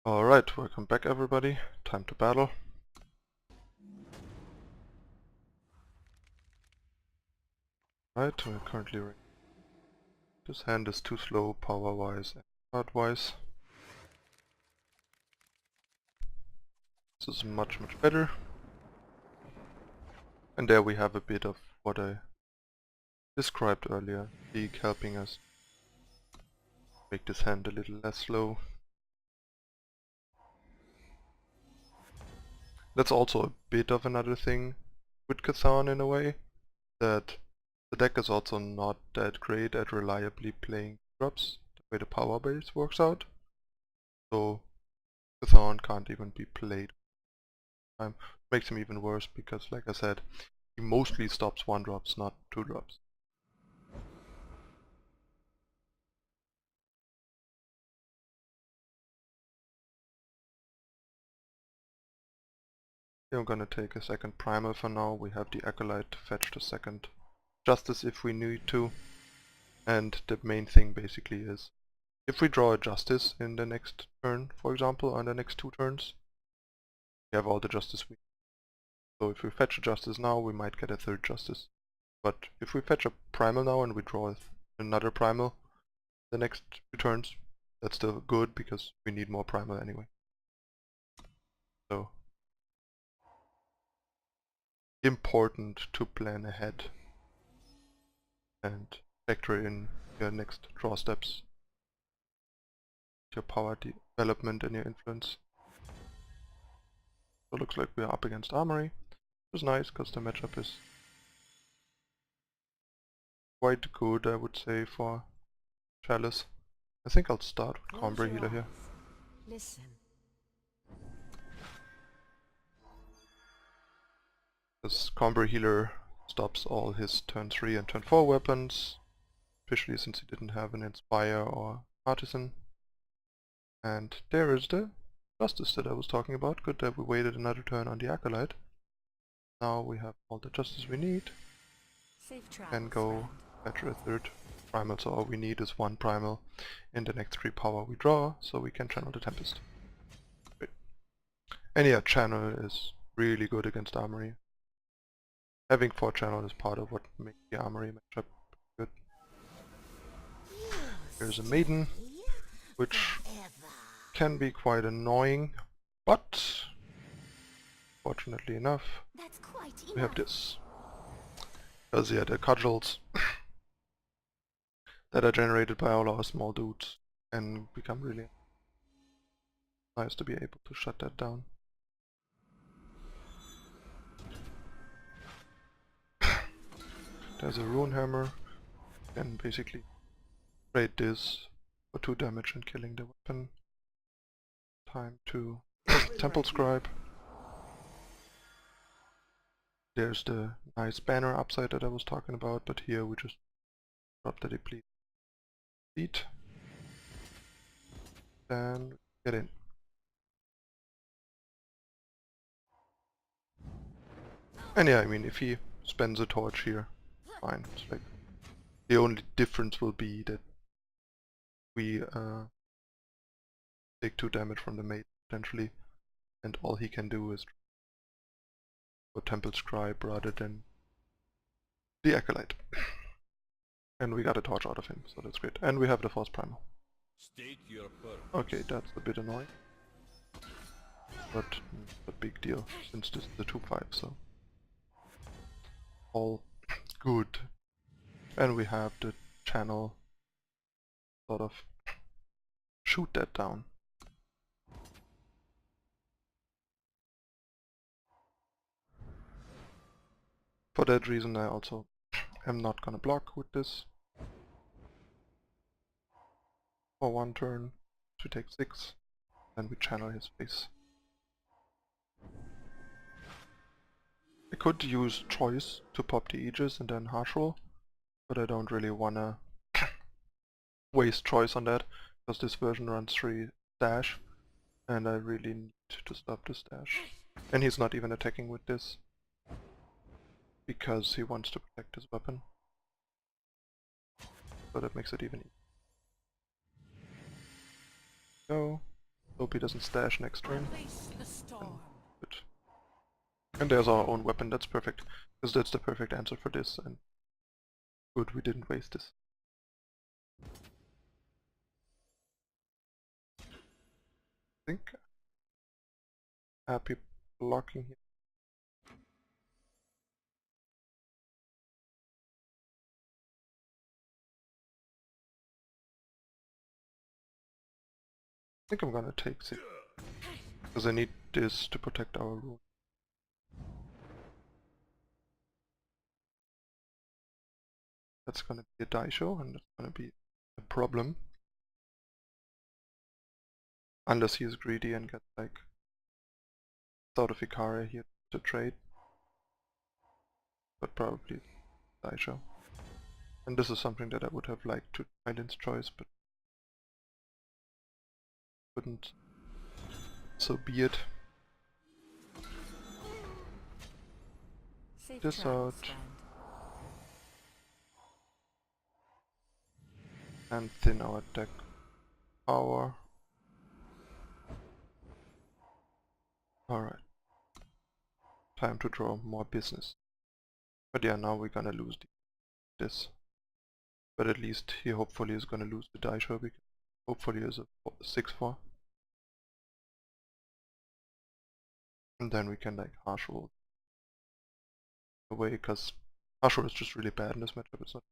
Alright, welcome back everybody. Time to battle. Right, we're currently ready. This hand is too slow power-wise and card-wise. This is much better. And there we have a bit of what I described earlier, League helping us make this hand a little less slow. That's also a bit of another thing with Cthulhu in a way, that the deck is also not that great at reliably playing drops, the way the power base works out. So Cthulhu can't even be played. Makes him even worse because, like I said, he mostly stops 1-drops, not 2-drops. I'm gonna take a second Primal for now. We have the Acolyte to fetch the second Justice if we need to. And the main thing basically is, if we draw a Justice in the next turn, for example, or in the next 2 turns, we have all the Justice we need. So if we fetch a Justice now, we might get a 3rd Justice. But if we fetch a Primal now and we draw another Primal the next 2 turns, that's still good because we need more Primal anyway. So important to plan ahead and factor in your next draw steps, your power development and your influence. So it looks like we are up against Armory, which is nice because the matchup is quite good, I would say, for Chalice. I think I'll start with Combrei healer here. Listen. This Combrei healer stops all his turn 3 and turn 4 weapons, especially since he didn't have an Inspire or Artisan. And there is the Justice that I was talking about. Good that we waited another turn on the Acolyte. Now we have all the Justice we need. And go fetch a 3rd Primal, so all we need is 1 Primal in the next 3 power we draw, so we can channel the Tempest. Great. And yeah, channel is really good against Armory. Having 4 channel is part of what makes the Armory matchup good. Here's a Maiden, which can be quite annoying, but fortunately enough, we have this. Because yeah, the cudgels that are generated by all our small dudes can become really nice to be able to shut that down. There's a Runehammer, and basically trade this for 2 damage and killing the weapon. Time to Temple Scribe. There's the nice banner upside that I was talking about, but here we just drop the deplete. And get in. And yeah, I mean, if he spends a torch here, fine. It's like, the only difference will be that we take 2 damage from the mate potentially, and all he can do is go Temple Scribe rather than the Acolyte. And we got a torch out of him, so that's great. And we have the Force Primal. Okay, that's a bit annoying, but a big deal since this is the 2-5, so all good. And we have the channel sort of shoot that down. For that reason I also am not gonna block with this. For 1 turn, we take 6, then we channel his face. I could use Choice to pop the Aegis and then Marshal, but I don't really wanna waste Choice on that, because this version runs 3 dash, and I really need to stop this dash. And he's not even attacking with this, because he wants to protect his weapon. So that makes it even easier. So Hope he doesn't stash next turn. Release the storm. Good. And there's our own weapon, that's perfect. Because that's the perfect answer for this, and good we didn't waste this. I think happy blocking here. I think I'm gonna take it. Because I need this to protect our rune. That's gonna be a die show, and that's gonna be a problem. Unless he is greedy and gets like sort of Ikaria here to trade. But probably die show. And this is something that I would have liked to Eilyn's choice, but couldn't. So be it. Safe This travels, out. friend. And thin our deck power. Alright. Time to draw more business. But yeah, now we're gonna lose this. But at least he hopefully is gonna lose the die show because hopefully is a 6-4. And then we can like Marshal away, because Marshal is just really bad in this matchup. It's not.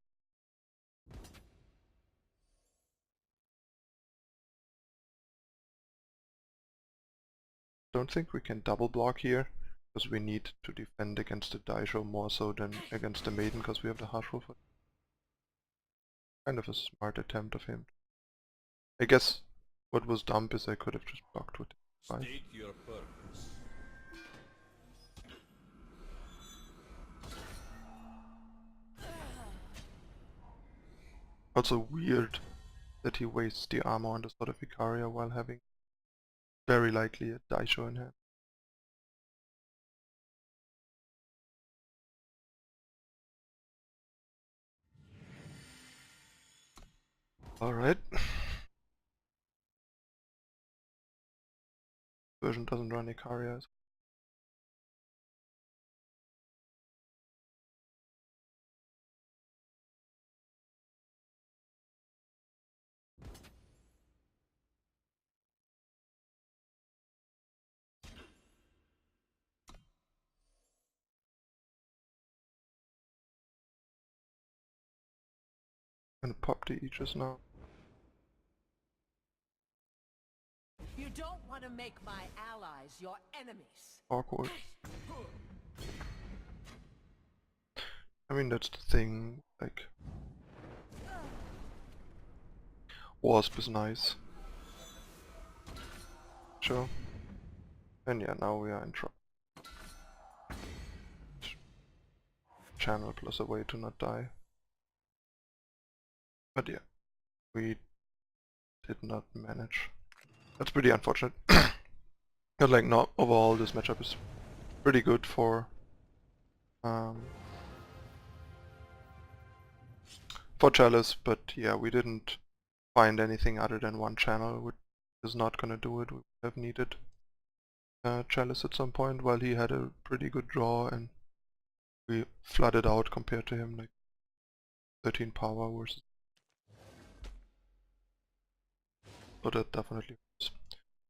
Don't think we can double block here, because we need to defend against the die show more so than against the maiden, because we have the Marshal for. Kind of a smart attempt of him. I guess what was dumb is I could have just blocked with it. State your purpose. Also weird that he wastes the armor on the Sword of Ikaria while having very likely a die show in hand. Alright. Version doesn't run Ikaria. I'm gonna pop the Aegis now. You don't want to make my allies your enemies. Awkward. I mean, that's the thing, like... Wasp is nice. Sure. And yeah, now we are in trouble. Channel plus a way to not die. But yeah, we did not manage. That's pretty unfortunate. But like, no, overall this matchup is pretty good for Chalice, but yeah, we didn't find anything other than one channel, which is not gonna do it. We would have needed Chalice at some point, while he had a pretty good draw and we flooded out compared to him, like 13 power versus. So that definitely was.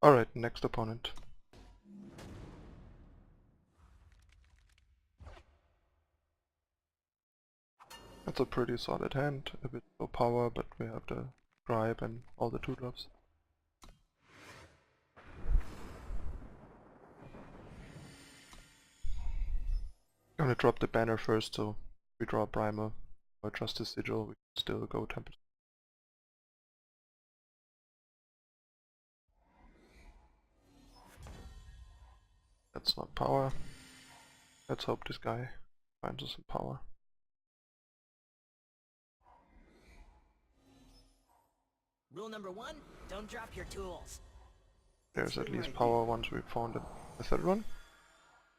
Alright, next opponent. That's a pretty solid hand, a bit low power, but we have the Scribe and all the 2-drops. Gonna drop the banner first, so we draw Primal or trust the Sigil, we can still go Tempest. That's not power. Let's hope this guy finds us some power. Rule number 1, don't drop your tools. There's at least power once we found the third one.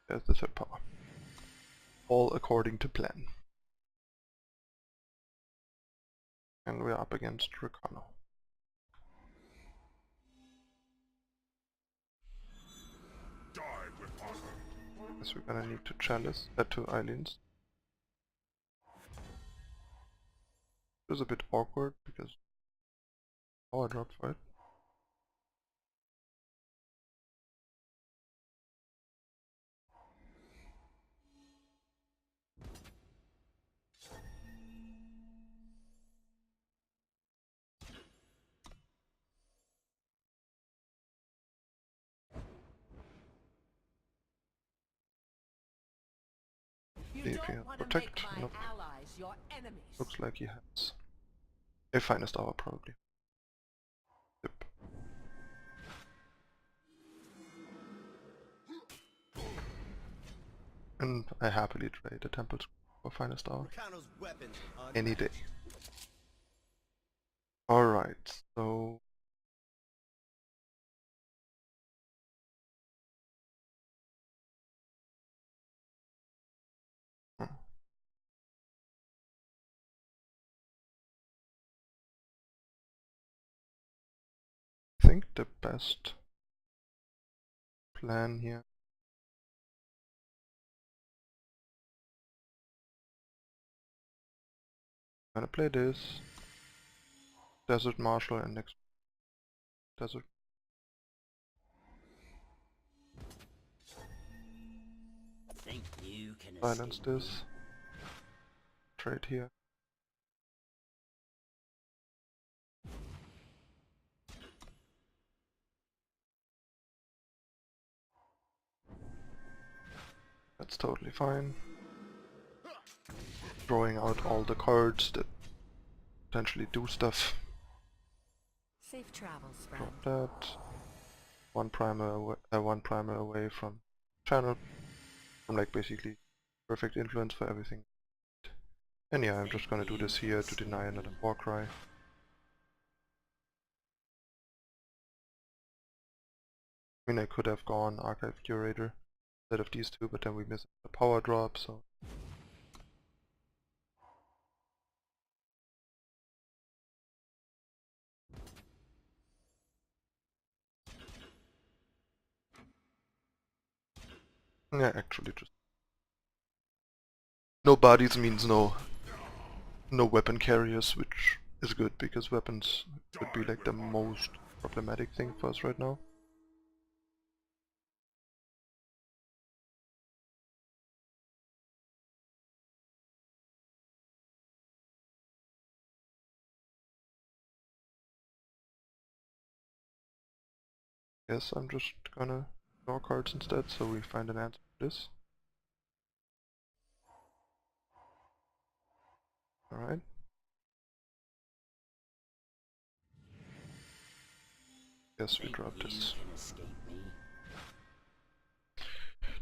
There's the third power. All according to plan. And we're up against Ricano. Guess we're gonna need to Chalice, to Eilyn's. It was a bit awkward because power drop for it. You See if he has don't want to make protect. my Nope. allies your enemies. Looks like he has a finest hour probably. Yep. And I happily trade the Tempest for finest hour. Any day. Alright, so I think the best plan here I'm gonna play this Desert Marshal and next Desert Think you can silence escape me? this. Trade here. That's totally fine. Drawing out all the cards that potentially do stuff. Safe travels, friend. Drop that. One primer away from channel. I'm like basically perfect influence for everything. And yeah, I'm just gonna do this here to deny another Warcry. I mean, I could have gone Archive Curator instead of these two, but then we missed the power drop, so... Yeah, actually just... No bodies means no weapon carriers, which is good, because weapons would be like the most problematic thing for us right now. Yes, I'm just gonna draw cards instead, so we find an answer to this. Alright. Yes, we drop this.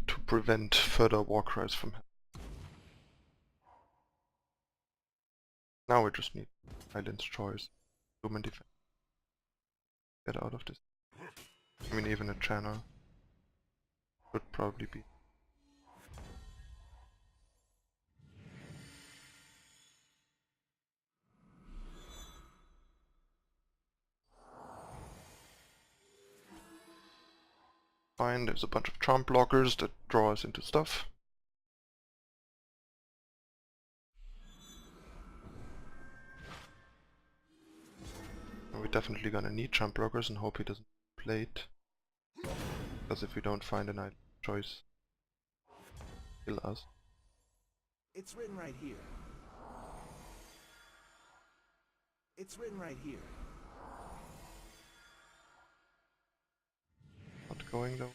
To prevent further Warcries from happening. Now we just need Eilyn's choice. Lumen defense. Get out of this. I mean, even a channel would probably be. Fine, there's a bunch of charm blockers that draw us into stuff. And we're definitely gonna need charm blockers and hope he doesn't play it. Because if we don't find an Eilyn choice, kill us. It's written right here. It's written right here. Not going though,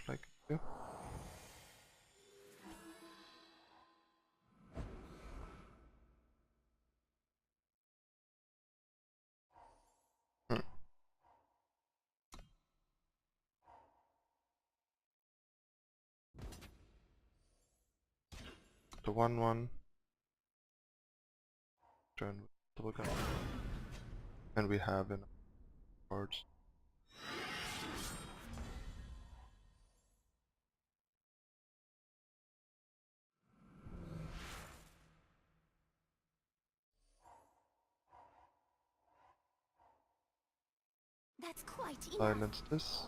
like here. The 1/1. Turn with double gun. And we have enough cards. That's quite enough. Silence this.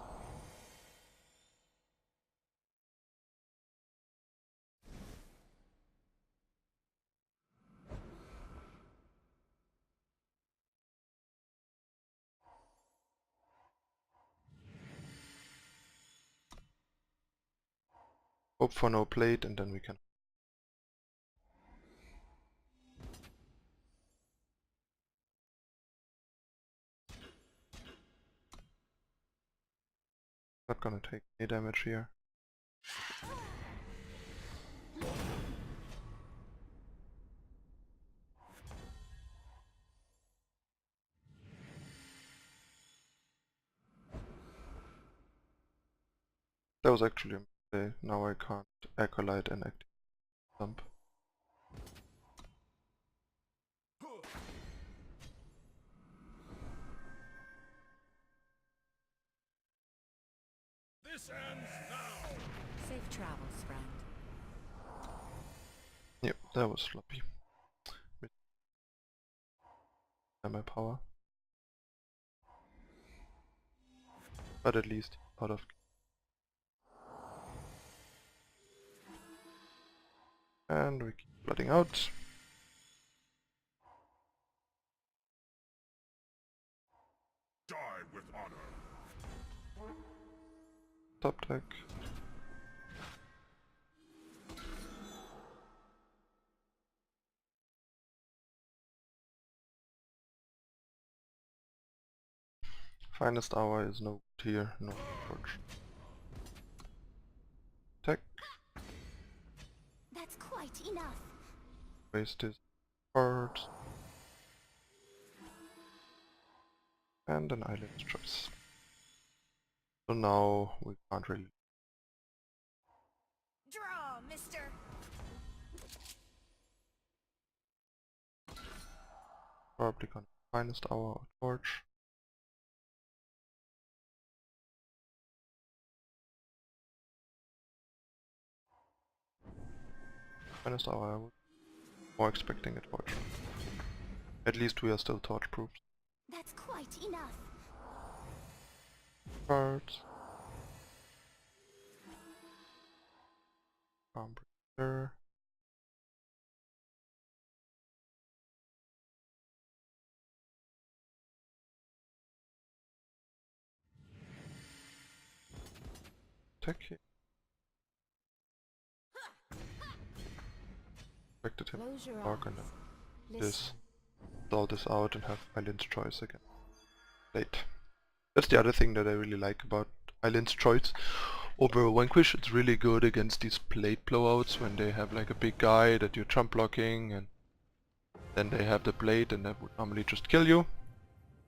Hope for no plate, and then we can. Not gonna take any damage here. That was actually a mistake. Now I can't Acolyte and activate jump. This ends now. Safe travels, friend. Yep, that was sloppy. My power. But at least out of. And we keep flooding out. Die with honor. Top deck. Finest hour is no good here, no torch. Attack. That's quite enough. Waste his card. And an Eilyn's choice. So now we can't really. Draw, mister. Probably gonna finest hour or torch. Finest hour, I was more expecting a torch. At least we are still torch proof. That's quite enough. Cards. Combrei. Attack here. Expected him Close your to dark and eyes. then Listen. this. Sort this out and have Eilyn's choice again. Late. That's the other thing that I really like about Eilyn's choice. Over Vanquish, it's really good against these plate blowouts when they have like a big guy that you're jump blocking and then they have the blade and that would normally just kill you.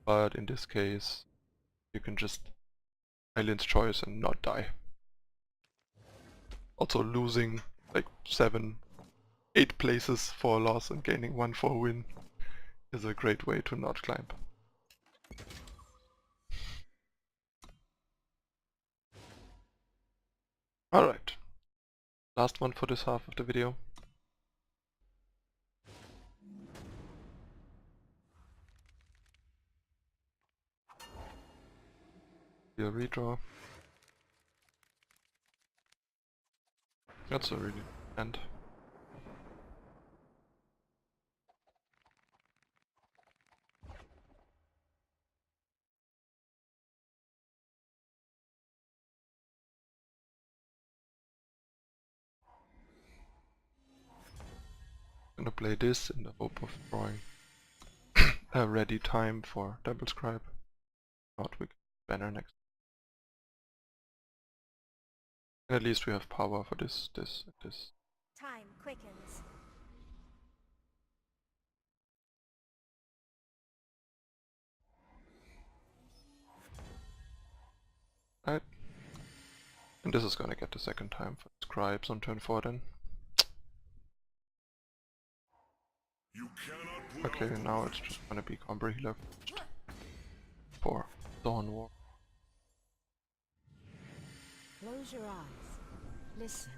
But in this case, you can just Eilyn's choice and not die. Also losing like 7, 8 places for a loss and gaining 1 for a win is a great way to not climb. Alright, last one for this half of the video. Your redraw. That's a really end. Gonna play this in the hope of drawing a ready time for double scribe. Not we can banner next. And at least we have power for this, and this. Time quickens. Right. And this is gonna get the second time for scribes on turn 4 then. You cannot put Okay, now it's just gonna be Combrei healer for Dawn War. Close your eyes. Listen.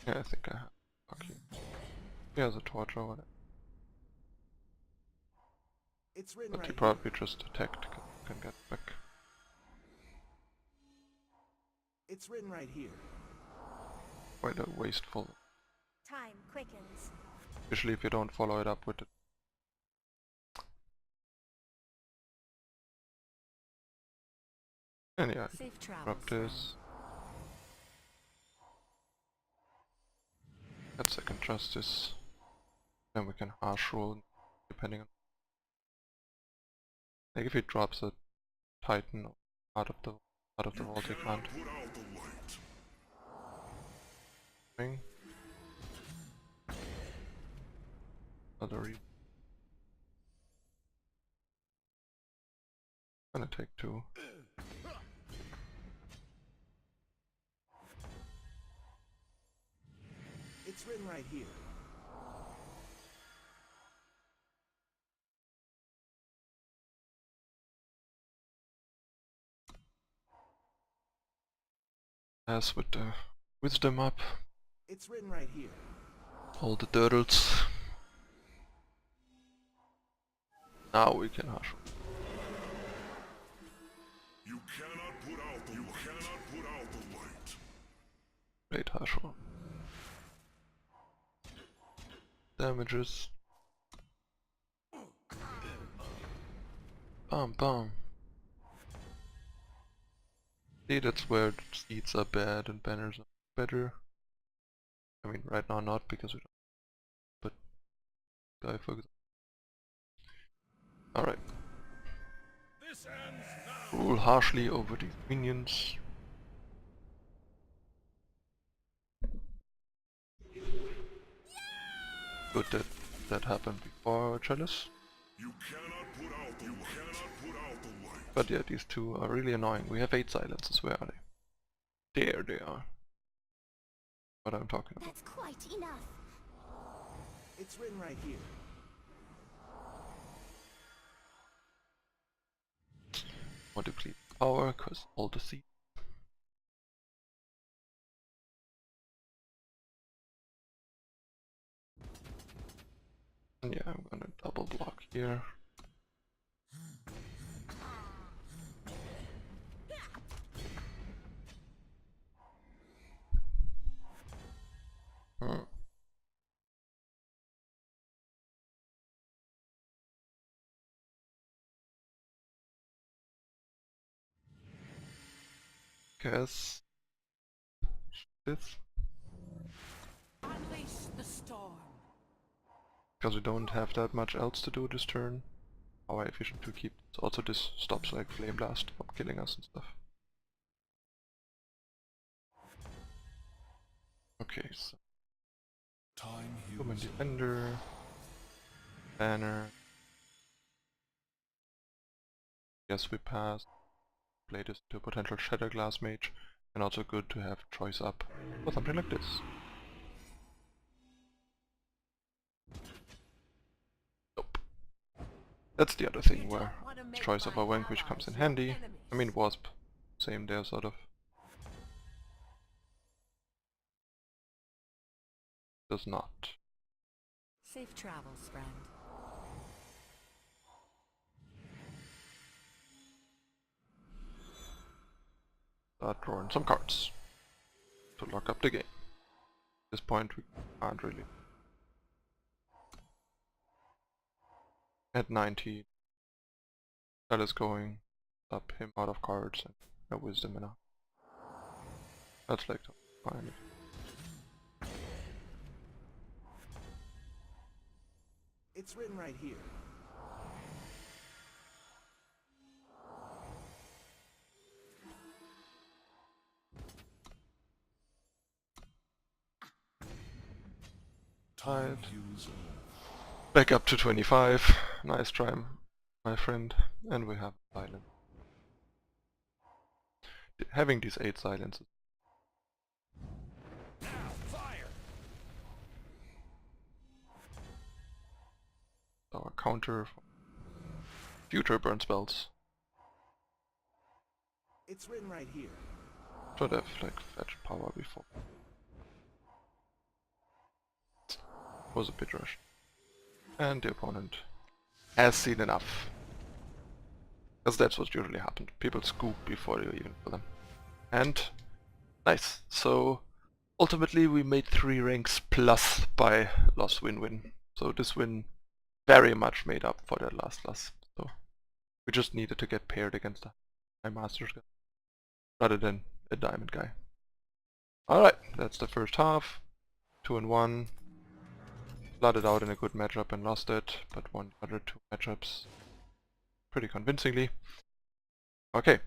Yeah, I think I have. Okay. He has a torch over there. It's written But right he here. probably just attacked, can get back. It's written right here. Quite a wasteful. Time quickens. Especially if you don't follow it up with And yeah, Safe travels, drop this. Get second justice. Then we can harsh roll depending on, like, if he drops a Titan out of the vault, he can't. Put out the light. Ring. Other read. Gonna take 2. It's written right here. As with the wisdom up, It's written right here. all the turtles. Now we can harsh. You cannot put out the light. Great harsh roll. Damages. Bam bam. See, that's where seeds are bad and banners are better. I mean, right now not because we don't. But guy for example. Alright. This ends now. Rule harshly over these minions. Good that that happened before Chalice. You cannot put out the light. But yeah, these two are really annoying. We have 8 silences, where are they? There they are. What I'm talking about. That's quite enough. It's written right here. Want to deplete power, cause all the seeds. And yeah, I'm gonna double block here. Guess this, Unleash the storm. because we don't have that much else to do this turn. How efficient to keep this. Also this stops like Flame Blast from killing us and stuff. Okay, so Time Lumen heals. Defender, Banner. Yes, we passed. Play this to a potential Shatterglass Mage, and also good to have choice up for something like this. Nope. That's the other thing where choice of a Vanquish comes in handy. I mean, Wasp, same there sort of. Does not. Safe travels, friend. Start drawing some cards to lock up the game. At this point we can't really. At 90, that is going up him out of cards and a wisdom enough. That's like fine. It's written right here. Tied. Back up to 25. Nice try, my friend. And we have silence. Having these 8 silences. Now, fire. Our counter for future burn spells. It's written right here. Should have like fetched power before. Was a bit rushed. And the opponent has seen enough. Because that's what usually happened. People scoop before you even kill them. And nice. So ultimately we made 3 ranks plus by loss win-win. So this win very much made up for that last loss. So we just needed to get paired against the High Masters. rather than a diamond guy. Alright, that's the first half. 2-1. Flooded out in a good matchup and lost it, but won the other 2 matchups pretty convincingly. Okay,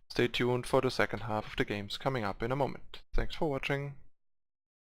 stay tuned for the second half of the games coming up in a moment. Thanks for watching.